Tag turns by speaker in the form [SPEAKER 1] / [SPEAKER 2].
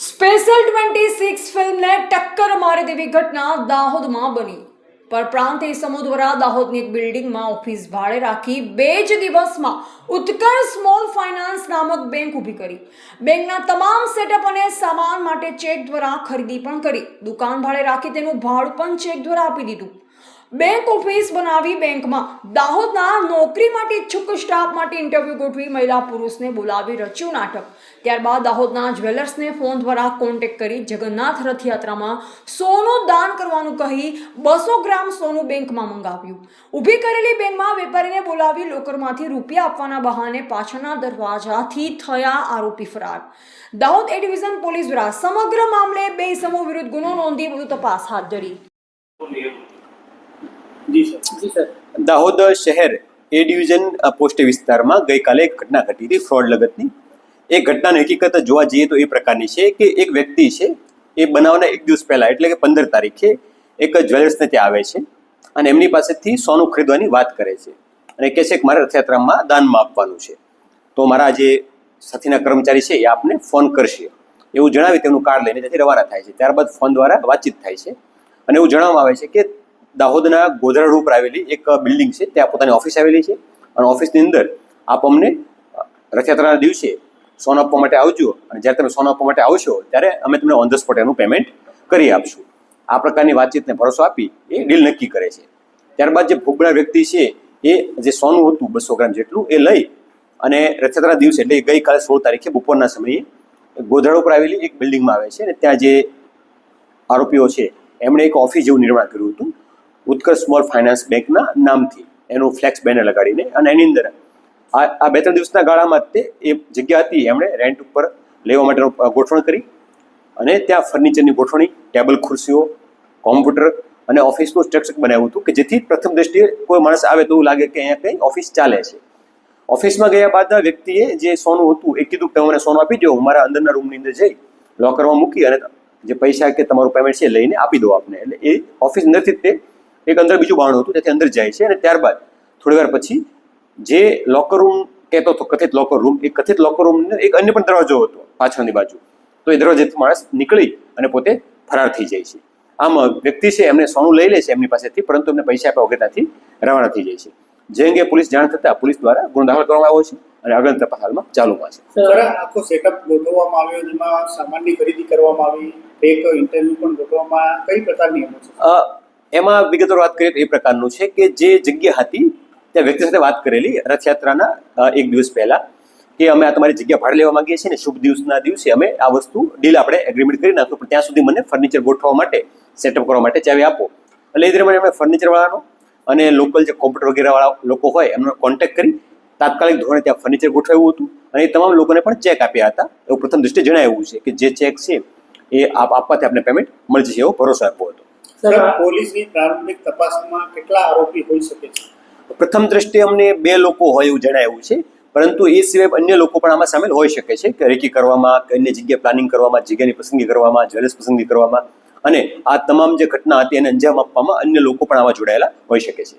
[SPEAKER 1] Special 26 ફિલ્મને ટક્કર મારે તેવી ઘટના દાહોદમાં બની. પરપ્રાંત ઇસમો દ્વારા દાહોદની એક બિલ્ડિંગમાં ઓફિસ ભાડે રાખી 2 જ દિવસમાં ઉત્કર્ષ સ્મોલ ફાઇનાન્સ નામક બેંક ઊભી કરી. બેંકના તમામ સેટઅપ અને સામાન માટે ચેક દ્વારા ખરીદી પણ કરી. દુકાન ભાડે રાખી તેનું ભાડું પણ ચેક દ્વારા આપી દીધું. બેંક ઓફિસ બનાવી બેંકમાં દાહોદના નોકરી માટે ઈચ્છુક સ્ટાફ માટે ઇન્ટરવ્યુ ગોઠવી મહિલા પુરુષને બોલાવી રચ્યું નાટક. ત્યારબાદ દાહોદના જ્વેલર્સને ફોન દ્વારા કોન્ટેક્ટ કરી જગન્નાથ રથયાત્રામાં સોનું દાન કરવાનું કહી 200 ગ્રામ સોનું બેંકમાં મંગાવ્યું. ઊભી કરેલી બેંકમાં વેપારીને બોલાવી લોકરમાંથી રૂપિયા આપવાના બહાને પાછળના દરવાજાથી થયા આરોપી ફરાર. દાહોદ એ ડિવિઝન પોલીસ દ્વારા સમગ્ર મામલે 2 ઇસમો વિરુદ્ધ ગુનો નોંધી વધુ તપાસ હાથ ધરી.
[SPEAKER 2] દાહોદ શહેર એ ડિવિઝન પોસ્ટ વિસ્તારમાં ગઈકાલે એક ઘટના ઘટી હતી ફ્રોડ લગતની. એ ઘટનાની હકીકત જોવા જઈએ તો એ પ્રકારની છે કે એક વ્યક્તિ છે એ બનાવના 1 દિવસ પહેલા એટલે કે 15 તારીખે એક જ્વેલર્સને ત્યાં આવે છે અને એમની પાસેથી સોનું ખરીદવાની વાત કરે છે અને કહે છે કે મારે રથયાત્રામાં દાનમાં આપવાનું છે, તો મારા જે સાથીના કર્મચારી છે એ આપને ફોન કરશે એવું જણાવી તેમનું કાર્ડ લઈને ત્યાંથી રવાના થાય છે. ત્યારબાદ ફોન દ્વારા વાતચીત થાય છે અને એવું જણાવવામાં આવે છે કે દાહોદના ગોધરા રોડ પર આવેલી એક બિલ્ડિંગ છે, ત્યાં પોતાની ઓફિસ આવેલી છે અને ઓફિસની અંદર આપ અમને રથયાત્રાના દિવસે સોનું આપવા માટે આવજો અને જ્યારે તમે સોનું આપવા માટે આવશો ત્યારે અમે તમને ઓન ધ સ્પોટ એનું પેમેન્ટ કરી આપશું. આ પ્રકારની વાતચીતને ભરોસો આપી એ ડીલ નક્કી કરે છે. ત્યારબાદ જે ભોગબનાર વ્યક્તિ છે એ જે સોનું હતું 200 ગ્રામ જેટલું એ લઈ અને રથયાત્રાના દિવસે એટલે ગઈકાલે 16 તારીખે બપોરના સમયે ગોધરા રોડ પર આવેલી એક બિલ્ડિંગમાં આવે છે અને ત્યાં જે આરોપીઓ છે એમણે એક ઓફિસ જેવું નિર્માણ કર્યું હતું ઉત્કર્ષ સ્મોલ ફાઇનાન્સ બેંકના નામથી, એનું ફ્લેક્સ બેનર લગાડીને, અને એની અંદર આ 2-3 દિવસના ગાળામાં તે એ જગ્યા હતી એમણે રેન્ટ ઉપર લેવા માટેનું ગોઠવણ કરી અને ત્યાં ફર્નિચરની ગોઠવણી, ટેબલ ખુરશીઓ, કોમ્પ્યુટર અને ઓફિસનું સ્ટ્રક્ચર બનાવ્યું હતું કે જેથી પ્રથમ દ્રષ્ટિએ કોઈ માણસ આવે તો એવું લાગે કે અહીંયા કંઈ ઓફિસ ચાલે છે. ઓફિસમાં ગયા બાદ વ્યક્તિએ જે સોનું હતું એ કીધું કે મને સોનું આપી દો, હું મારા અંદરના રૂમની અંદર જઈ લોકરમાં મૂકી અને જે પૈસા કે તમારું પેમેન્ટ છે લઈને આપી દો આપને. એટલે એ ઓફિસ અંદરથી તે એક અંદર બીજું બારણું હતું ત્યાંથી અંદર જાય છે અને ત્યારબાદ થોડી વાર પછી જે લોકર રૂમ કહેતો હતો કથિત લોકર રૂમ, એ કથિત લોકર રૂમનો એક અન્ય પણ દરવાજો હતો પાછળની બાજુ, તો એ દરવાજેથી માણસ નીકળી અને પોતે ફરાર થઈ જાય છે. આમ વ્યક્તિ છે એમને સોનું લઈ લે છે એમની પાસેથી, પરંતુ એમને પૈસા આપ્યા વગર ત્યાંથી રવાના થઈ જાય છે. જે અંગે પોલીસ જાણ થતાં પોલીસ દ્વારા ગુનો દાખલ કરવામાં આવ્યો છે અને આગળની તપાસ હાલમાં ચાલુમાં છે.
[SPEAKER 3] આખો સેટઅપ ગોઠવવામાં આવ્યો, જેમાં સામાનની ખરીદી કરવામાં આવી, એક ઇન્ટરવ્યુ પણ ગોઠવવામાં, કઈ પ્રકારની એમો છે?
[SPEAKER 2] એમાં વિગતવાર વાત કરીએ તો એ પ્રકારનું છે કે જે જગ્યા હતી ત્યાં વ્યક્તિ સાથે વાત કરેલી રથયાત્રાના 1 દિવસ પહેલા કે અમે આ તમારી જગ્યા ભાડે લેવા માંગીએ છીએ ને શુભ દિવસના દિવસે અમે આ વસ્તુ ડીલ આપણે એગ્રીમેન્ટ કરી નાખશું, પણ ત્યાં સુધી મને ફર્નિચર ગોઠવવા માટે, સેટઅપ કરવા માટે ચાવી આપો. એટલે એ દરમિયાન અમે ફર્નિચરવાળાનો અને લોકલ જે કોમ્પ્યુટર વગેરેવાળા લોકો હોય એમનો કોન્ટેક્ટ કરી તાત્કાલિક ધોરણે ત્યાં ફર્નિચર ગોઠવ્યું હતું અને એ તમામ લોકોને પણ ચેક આપ્યા હતા. એવું પ્રથમ દૃષ્ટિએ જણાવ્યું છે કે જે ચેક છે એ આપવાથી આપણે પેમેન્ટ મળી જશે એવો ભરોસો આપ્યો હતો.
[SPEAKER 3] પોલીસની પ્રારંભિક તપાસમાં કેટલા આરોપી હોઈ શકે છે?
[SPEAKER 2] પ્રથમ દ્રષ્ટિએ અમને 2 લોકો હોય એવું જણાવ્યું છે, પરંતુ એ સિવાય અન્ય લોકો પણ આમાં સામેલ હોઈ શકે છે કે રેકી કરવામાં, અન્ય જગ્યાએ પ્લાનિંગ કરવામાં, જગ્યાની પસંદગી કરવામાં, જ્વેલર્સ પસંદગી કરવામાં અને આ તમામ જે ઘટના હતી એને અંજામ આપવામાં અન્ય લોકો પણ આમાં જોડાયેલા હોઈ શકે છે.